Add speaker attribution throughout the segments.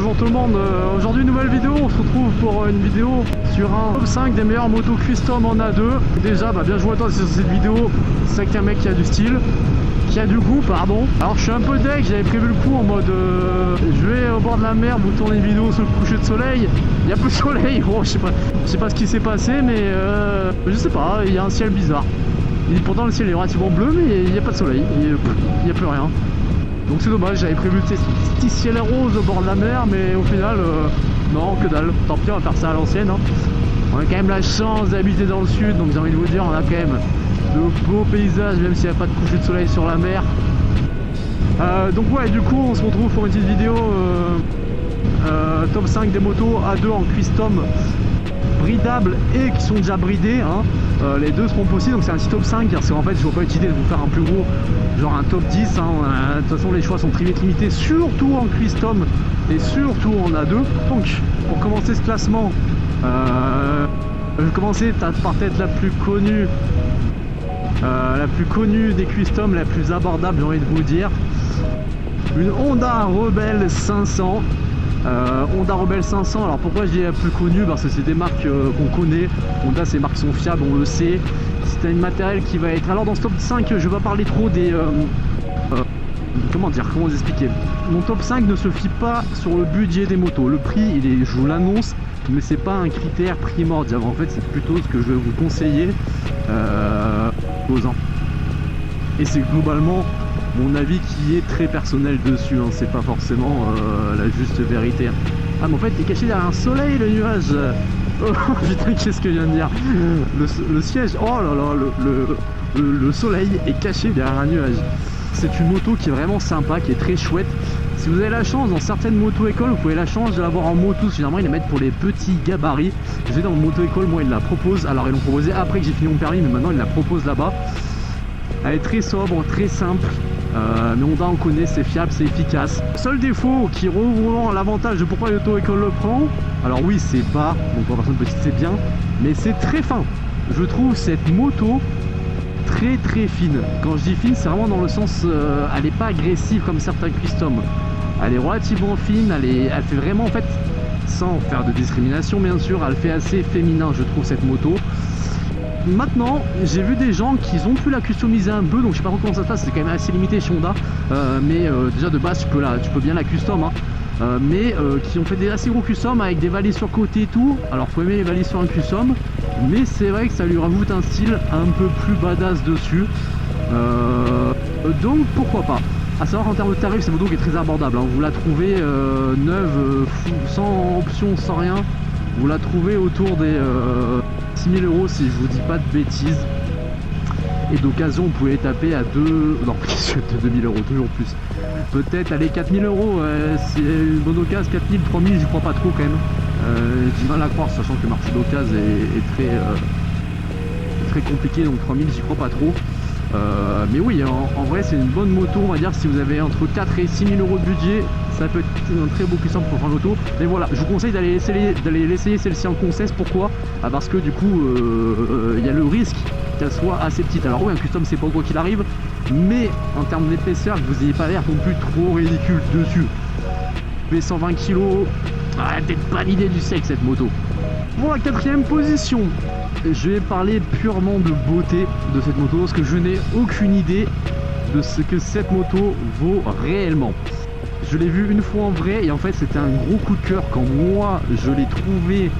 Speaker 1: bonjour tout le monde. Aujourd'hui nouvelle vidéo, on se retrouve pour une vidéo sur un top 5 des meilleures motos custom en A2. Déjà bien joué à toi sur cette vidéo, c'est qu'un mec qui a du style, qui a du goût pardon. Alors je suis un peu deg, j'avais prévu le coup en mode je vais au bord de la mer vous tourner une vidéo sur le coucher de soleil. Il n'y a plus de soleil, gros, je sais pas ce qui s'est passé mais je sais pas, il y a un ciel bizarre. Et pourtant le ciel est relativement bleu mais il n'y a pas de soleil, il n'y a plus rien. Donc c'est dommage, j'avais prévu ce petit ciel rose au bord de la mer, mais au final, non, que dalle. Tant pis, on va faire ça à l'ancienne. Hein. On a quand même la chance d'habiter dans le sud, donc j'ai envie de vous dire, on a quand même de beaux paysages, même s'il n'y a pas de coucher de soleil sur la mer. Donc ouais, du coup, on se retrouve pour une petite vidéo top 5 des motos A2 en custom bridables et qui sont déjà bridées. Hein. Les deux seront possibles, donc c'est un petit top 5 parce qu'en fait je vois pas l'utilité de vous faire un plus gros, genre un top 10. Hein. De toute façon les choix sont très vite limités, surtout en custom et surtout en A2. Donc pour commencer ce classement, je vais commencer par tête la plus connue des customs, la plus abordable, j'ai envie de vous dire. Une Honda Rebel 500. Honda Rebel 500, alors pourquoi je dis la plus connue? Parce que c'est des marques qu'on connaît. Honda, ces marques sont fiables, on le sait. C'est un matériel qui va être... Alors dans ce top 5, je vais pas parler trop des... comment vous expliquer? Mon top 5 ne se fie pas sur le budget des motos. Le prix, je vous l'annonce, mais c'est pas un critère primordial. En fait, c'est plutôt ce que je vais vous conseiller aux ans. Et c'est globalement mon avis qui est très personnel dessus, hein. C'est pas forcément la juste vérité. Ah mais en fait il est caché derrière un soleil le nuage. Oh putain, qu'est-ce que je viens de dire? Le siège, oh là là, le soleil est caché derrière un nuage. C'est une moto qui est vraiment sympa, qui est très chouette. Si vous avez la chance, dans certaines moto-écoles, vous pouvez la chance de l'avoir en moto. Généralement ils la mettent pour les petits gabarits. Je sais dans mon moto-école, moi ils la proposent. Alors ils l'ont proposé après que j'ai fini mon permis, mais maintenant ils la proposent là-bas. Elle est très sobre, très simple. Mais Honda on connaît, c'est fiable, c'est efficace. Seul défaut qui revoit l'avantage de pourquoi l'auto-école le prend, alors oui c'est bas, donc pour personne petite c'est bien, mais c'est très fin. Je trouve cette moto très fine. Quand je dis fine, c'est vraiment dans le sens, elle n'est pas agressive comme certains custom. Elle est relativement fine, elle fait vraiment en fait, sans faire de discrimination bien sûr, elle fait assez féminin je trouve cette moto. Maintenant, j'ai vu des gens qui ont pu la customiser un peu, donc je sais pas comment ça se passe, c'est quand même assez limité chez Honda, mais déjà de base tu peux bien la custom, hein, mais qui ont fait des assez gros custom avec des valises sur côté et tout. Alors faut aimer les valises sur un custom, mais c'est vrai que ça lui rajoute un style un peu plus badass dessus, donc pourquoi pas. À savoir en termes de tarifs, c'est une moto qui est très abordable, hein. Vous la trouvez neuve, sans option, sans rien, vous la trouvez autour des 6000 € si je vous dis pas de bêtises. Et d'occasion vous pouvez taper à 2000 €, toujours plus. Peut-être aller 4000 €, c'est une bonne occasion. 4000, 3000 j'y crois pas trop quand même. J'ai du mal à croire sachant que le marché d'occasion est très compliqué, donc 3000 j'y crois pas trop. Mais oui, en vrai c'est une bonne moto, on va dire. Si vous avez entre 4 et 6000 € de budget, ça peut être un très beau puissant pour faire l'auto. Mais voilà, je vous conseille d'aller l'essayer celle-ci en concesse. Pourquoi? Parce que du coup il y a le risque qu'elle soit assez petite. Alors oui, un custom c'est pas quoi qu'il arrive, mais en termes d'épaisseur, que vous n'ayez pas l'air non plus trop ridicule dessus. Mais 120 kg, peut-être pas l'idée du sexe cette moto. Pour la 4e position, je vais parler purement de beauté de cette moto, parce que je n'ai aucune idée de ce que cette moto vaut réellement. Je l'ai vu une fois en vrai et en fait c'était un gros coup de cœur quand moi je l'ai trouvé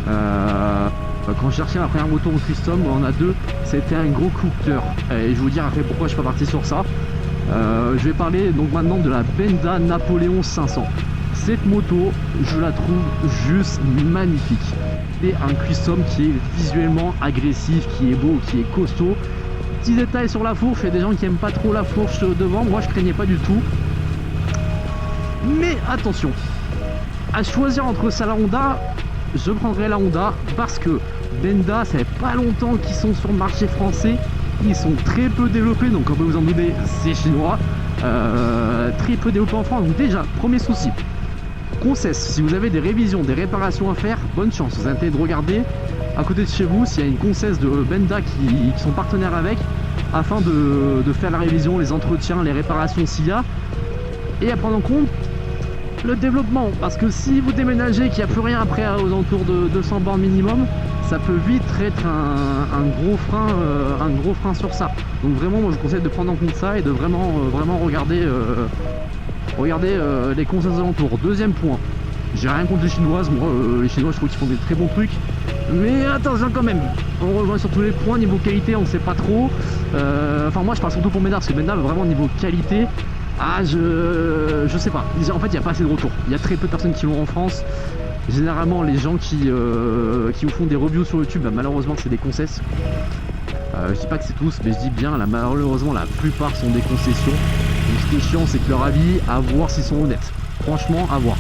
Speaker 1: quand je cherchais ma première moto en custom en A2. C'était un gros coup de cœur et je vais vous dire après pourquoi je suis pas parti sur ça. Je vais parler donc maintenant de la Benda Napoléon 500. Cette moto je la trouve juste magnifique. C'est un custom qui est visuellement agressif, qui est beau, qui est costaud. Petit détail sur la fourche, il y a des gens qui aiment pas trop la fourche devant, moi je craignais pas du tout. Mais attention, à choisir entre ça et la Honda, je prendrai la Honda parce que Benda, ça fait pas longtemps qu'ils sont sur le marché français. Ils sont très peu développés, donc on peut vous en douter, c'est chinois. Très peu développés en France, donc déjà, premier souci. Concesse, si vous avez des révisions, des réparations à faire, bonne chance, vous avez intérêt de regarder à côté de chez vous s'il y a une concesse de Benda qui sont partenaires avec, afin de faire la révision, les entretiens, les réparations s'il y a. Et à prendre en compte, le développement, parce que si vous déménagez qu'il n'y a plus rien après aux alentours de 200 bornes minimum, ça peut vite être un gros frein sur ça. Donc vraiment moi je vous conseille de prendre en compte ça et de vraiment regarder les conseils alentours. Deuxième point, j'ai rien contre les chinoises, moi les chinois je trouve qu'ils font des très bons trucs, mais attention quand même, on rejoint sur tous les points. Niveau qualité on sait pas trop, enfin moi je parle surtout pour Ménard, parce que Ménard vraiment niveau qualité, je sais pas, en fait il n'y a pas assez de retours, il y a très peu de personnes qui l'ont en France. Généralement les gens qui vous font des reviews sur YouTube, bah, malheureusement c'est des concessions. Je dis pas que c'est tous, mais je dis bien là, malheureusement la plupart sont des concessions. Donc ce qui est chiant c'est que leur avis, à voir s'ils sont honnêtes. Franchement à voir.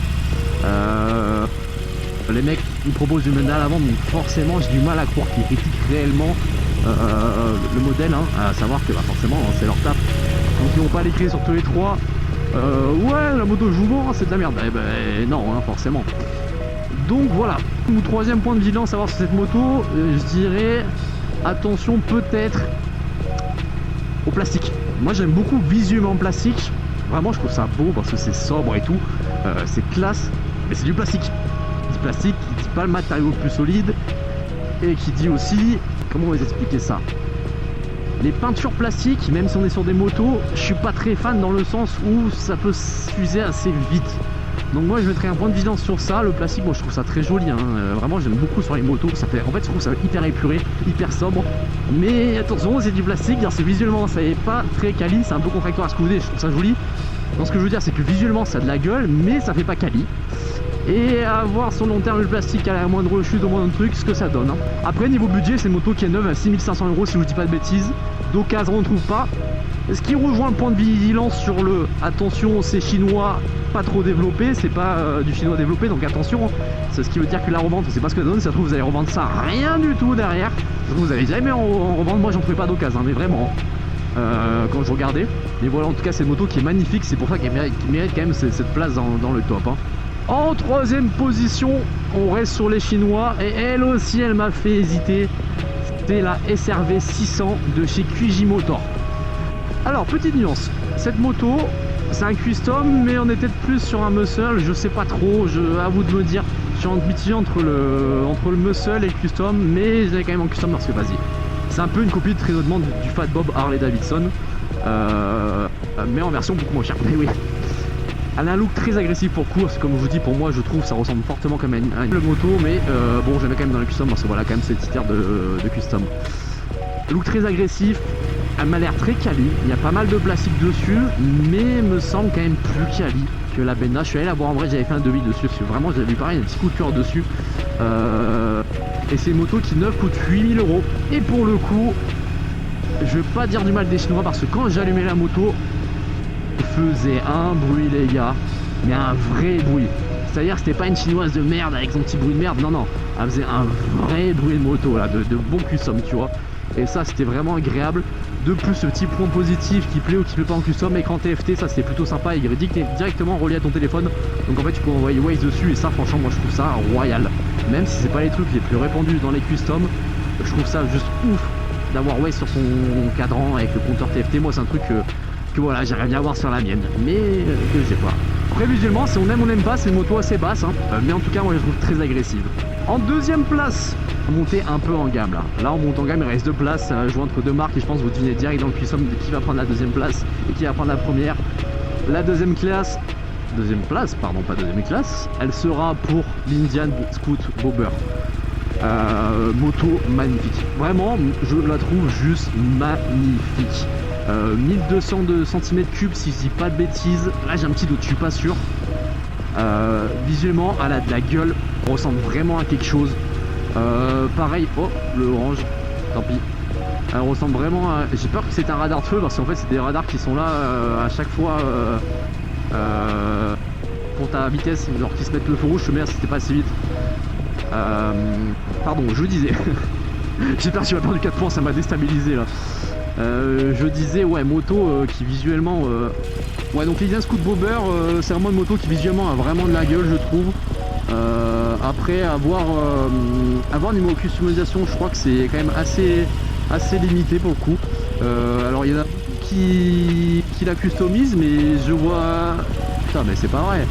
Speaker 1: Les mecs ils proposent du modèle à vendre, donc forcément j'ai du mal à croire qu'ils critiquent réellement le modèle, hein, à savoir que bah, forcément c'est leur taf. Donc ils vont pas l'écrire sur tous les trois. Ouais la moto je vous vends, c'est de la merde. Eh ben non hein, forcément. Donc voilà, mon troisième point de vigilance à avoir sur cette moto, je dirais attention peut-être au plastique. Moi j'aime beaucoup visuellement le plastique, vraiment je trouve ça beau parce que c'est sobre et tout, c'est classe, mais c'est du plastique. Du plastique qui dit pas le matériau le plus solide et qui dit aussi, comment on va expliquer ça, les peintures plastiques, même si on est sur des motos, je suis pas très fan dans le sens où ça peut s'user assez vite. Donc moi je mettrais un point de vigilance sur ça. Le plastique, moi je trouve ça très joli, hein. Vraiment j'aime beaucoup sur les motos, ça fait, en fait je trouve ça hyper épuré, hyper sobre. Mais attention, c'est du plastique, c'est visuellement ça n'est pas très quali, c'est un peu contradictoire à ce que vous dites, je trouve ça joli. Donc ce que je veux dire c'est que visuellement ça a de la gueule, mais ça fait pas quali. Et à voir sur long terme le plastique à la moindre rechute, au moindre truc, ce que ça donne, hein. Après niveau budget, c'est une moto qui est neuve à 6500 € si je vous dis pas de bêtises. D'occasion on ne trouve pas. Ce qui rejoint le point de vigilance sur le attention c'est chinois, pas trop développé, c'est pas du chinois développé, donc attention, c'est ce qui veut dire que la revente c'est pas ce que ça donne, ça se trouve vous allez revendre ça rien du tout derrière, vous allez jamais en revendre, moi j'en trouvais pas d'occasion, mais vraiment quand je regardais. Mais voilà, en tout cas c'est une moto qui est magnifique, c'est pour ça qu'elle mérite quand même cette place dans le top, hein. En troisième position on reste sur les chinois et elle aussi elle m'a fait hésiter, c'était la SRV 600 de chez QJ Motor. Alors petite nuance, cette moto c'est un custom mais on est peut-être plus sur un muscle, je sais pas trop, à vous de me dire. Je suis mitigé entre le muscle et le custom, mais j'ai quand même en custom parce que vas-y, c'est un peu une copie très honnêtement du Fat Bob Harley Davidson, mais en version beaucoup moins chère. Mais oui, elle a un look très agressif pour course, comme je vous dis, pour moi je trouve ça ressemble fortement comme à une moto, mais bon je la mets quand même dans le custom parce que voilà quand même c'est le titre de custom. Look très agressif. Elle m'a l'air très quali, il y a pas mal de plastique dessus, mais me semble quand même plus quali que la Benna. Je suis allé la voir en vrai, j'avais fait un devis dessus, parce que vraiment j'avais vu pareil, un petit coup de cœur dessus. Et c'est une moto qui neuve coûte 8000 €. Et pour le coup, je vais pas dire du mal des chinois, parce que quand j'allumais la moto, elle faisait un bruit les gars, mais un vrai bruit. C'est-à-dire que c'était pas une chinoise de merde avec son petit bruit de merde, non non, elle faisait un vrai bruit de moto là, de bon custom tu vois. Et ça c'était vraiment agréable. De plus ce petit point positif qui plaît ou qui plaît pas en custom, écran TFT, ça c'était plutôt sympa, il est directement relié à ton téléphone, donc en fait tu peux envoyer Waze dessus, et ça franchement moi je trouve ça royal. Même si c'est pas les trucs les plus répandus dans les customs, je trouve ça juste ouf d'avoir Waze sur son cadran avec le compteur TFT. Moi c'est un truc que voilà j'aimerais bien avoir sur la mienne, mais que j'ai pas. Après visuellement si on aime ou on n'aime pas, c'est une moto assez basse, hein, mais en tout cas moi je la trouve très agressive. En deuxième place, monter un peu en gamme là. Là on monte en gamme, il reste deux places, je joue entre deux marques et je pense que vous devinez direct dans le custom qui va prendre la deuxième place et qui va prendre la première. La deuxième place, pardon pas deuxième classe, elle sera pour l'Indian Scout Bobber. Moto magnifique, vraiment je la trouve juste magnifique. 1200 cm3 si je dis pas de bêtises, là j'ai un petit doute, je suis pas sûr. Visuellement elle a de la gueule, ressemble vraiment à quelque chose. Pareil, oh le orange, tant pis. Elle ressemble vraiment à... J'ai peur que c'est un radar de feu parce qu'en fait c'est des radars qui sont là à chaque fois pour ta vitesse, genre qui se mettent le feu rouge, je te mets c'était pas assez vite. Pardon, je disais. J'ai perdu ma peur du 4 points, ça m'a déstabilisé là. Je disais ouais moto qui visuellement ouais donc l'Indian Scout Bobber c'est vraiment une moto qui visuellement a vraiment de la gueule je trouve. Après avoir niveau customisation je crois que c'est quand même assez limité pour le coup. Alors il y en a qui la customisent mais je vois putain mais c'est pas vrai.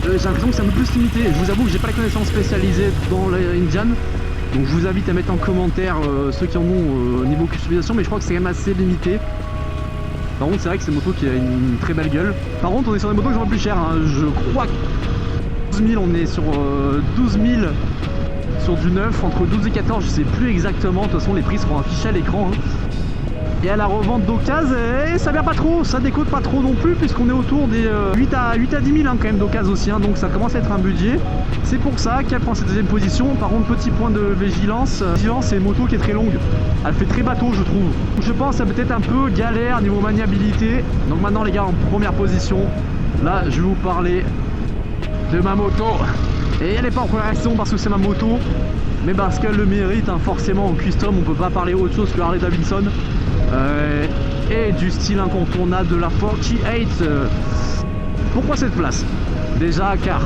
Speaker 1: J'ai l'impression que c'est un peu plus limité. Je vous avoue que j'ai pas la connaissance spécialisée dans l'Indian. Donc je vous invite à mettre en commentaire ceux qui en ont au niveau customisation, mais je crois que c'est quand même assez limité. Par contre c'est vrai que c'est une moto qui a une très belle gueule. Par contre on est sur des motos qui sont un peu plus chères, hein. Je crois que 12 000, on est sur 12 000 sur du neuf, entre 12 et 14, je sais plus exactement, de toute façon les prix seront affichés à l'écran. Hein. Et à la revente d'occasion, ça vient pas trop, ça décote pas trop non plus, puisqu'on est autour des 8 à 10 000 hein, quand même d'occasion aussi, hein, donc ça commence à être un budget. C'est pour ça qu'elle prend cette deuxième position. Par contre, petit point de vigilance, c'est une moto qui est très longue, elle fait très bateau je trouve. Je pense que ça peut être un peu galère niveau maniabilité. Donc maintenant les gars, en première position, là je vais vous parler de ma moto. Et elle n'est pas en première position parce que c'est ma moto, mais parce qu'elle le mérite, hein. Forcément en custom on peut pas parler autre chose que Harley Davidson. Et du style incontournable de la 48. Pourquoi cette place? Déjà car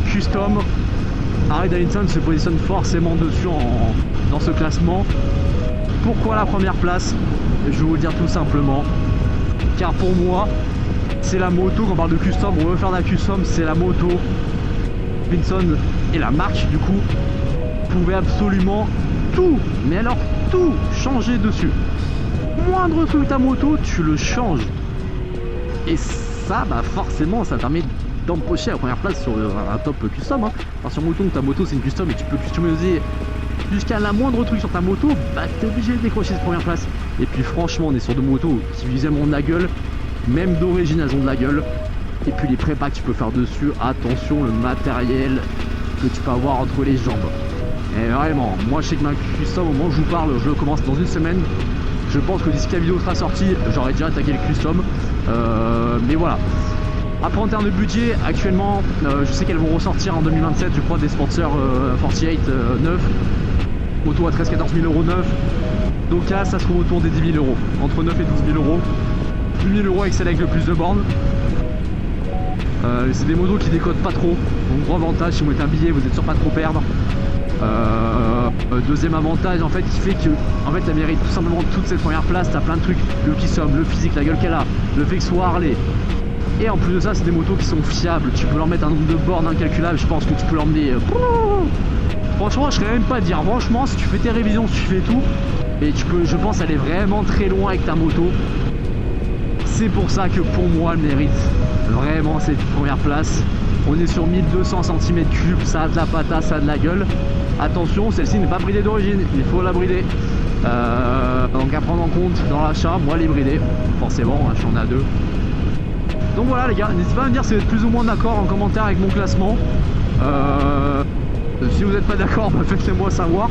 Speaker 1: custom, Harley Davidson se positionne forcément dessus dans ce classement. Pourquoi la première place? Je vais vous le dire tout simplement, car pour moi c'est la moto, quand on parle de custom, on veut faire de la custom, c'est la moto. Davidson et la marque du coup pouvaient absolument tout, mais alors tout changer dessus. Moindre truc de ta moto, tu le changes. Et ça, bah forcément, ça permet d'empocher la première place sur un top custom. Hein. Alors sur moto, ta moto c'est une custom et tu peux customiser jusqu'à la moindre truc sur ta moto, bah t'es obligé de décrocher cette première place. Et puis franchement, on est sur deux motos qui visuellement ont de la gueule, même d'origine elles ont de la gueule. Et puis les prépas que tu peux faire dessus, attention le matériel que tu peux avoir entre les jambes. Et vraiment, moi je sais que ma custom, au moment où je vous parle, je le commence dans une semaine. Je pense que d'ici que la vidéo sera sortie, j'aurai déjà attaqué le custom. Mais voilà. Après en termes de budget, actuellement, je sais qu'elles vont ressortir en 2027, je crois, des Sportster 48 neuf. Moto à 13-14 000 euros neuf. Donc là, ça se trouve autour des 10 000 euros. Entre 9 et 12 000 euros. 8 000 euros avec celle avec le plus de bornes. C'est des motos qui décodent pas trop. Donc gros avantage, si vous mettez un billet, vous êtes sûr pas trop perdre. Deuxième avantage en fait qui fait que en fait elle mérite tout simplement toute cette première place. T'as plein de trucs, le custom, le physique, la gueule qu'elle a, le fait que ce soit Harley. Et en plus de ça, c'est des motos qui sont fiables. Tu peux leur mettre un nombre de bornes incalculable. Je pense que tu peux l'emmener. Franchement, je serais même pas à dire. Franchement, si tu fais tes révisions, si tu fais tout, et tu peux, je pense, aller vraiment très loin avec ta moto. C'est pour ça que pour moi, elle mérite vraiment cette première place. On est sur 1200 cm3, ça a de la patate, ça a de la gueule. Attention, celle-ci n'est pas bridée d'origine, il faut la brider. Donc à prendre en compte dans l'achat, moi elle est bridée, forcément, hein, j'en ai deux. Donc voilà les gars, n'hésitez pas à me dire si vous êtes plus ou moins d'accord en commentaire avec mon classement. Si vous n'êtes pas d'accord, bah, faites-le moi savoir.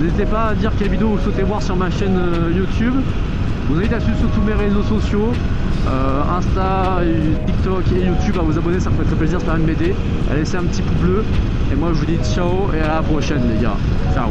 Speaker 1: N'hésitez pas à dire quelle vidéo vous souhaitez voir sur ma chaîne YouTube. Vous invite à suivre sur tous mes réseaux sociaux, Insta, TikTok et YouTube, à vous abonner, ça me ferait très plaisir, ça permet de m'aider. À laisser un petit pouce bleu. Et moi je vous dis ciao et à la prochaine les gars. Ciao.